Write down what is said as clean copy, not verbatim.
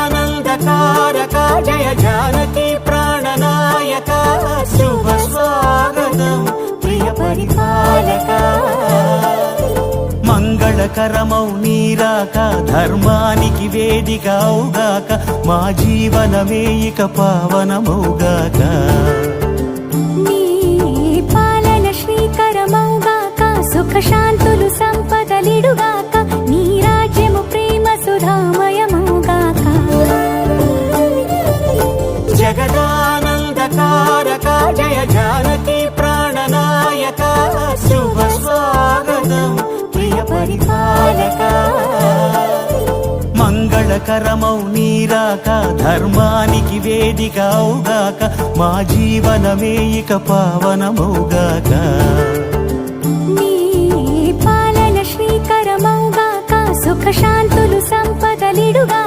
జగదానందకారక జయ జానకి ప్రాణనాయక శుభ స్వాగతం ప్రియ పరిపాలక మంగళకరమౌ నీరాక ధర్మానికి వేదిక అవుగాక మా జీవనమే ఇక పావనమౌగాక నీ పాలన శ్రీకరమౌగాక సుఖ శాంతులు సంపదలిడుగాక నీ రాజ్యము ప్రేమ సుధామయమౌగాక జగదానందకారక జయ జానకి ప్రాణనాయక శుభ స్వాగతం ప్రియ పరిపాలక మంగళకరమౌ నీరాక ధర్మానికి వేదిక అవుగాక మా జీవనమే ఇక పావనమౌగాక నీ పాలన శ్రీకరమౌగాక సుఖ శాంతులు సంపదలిడుగాక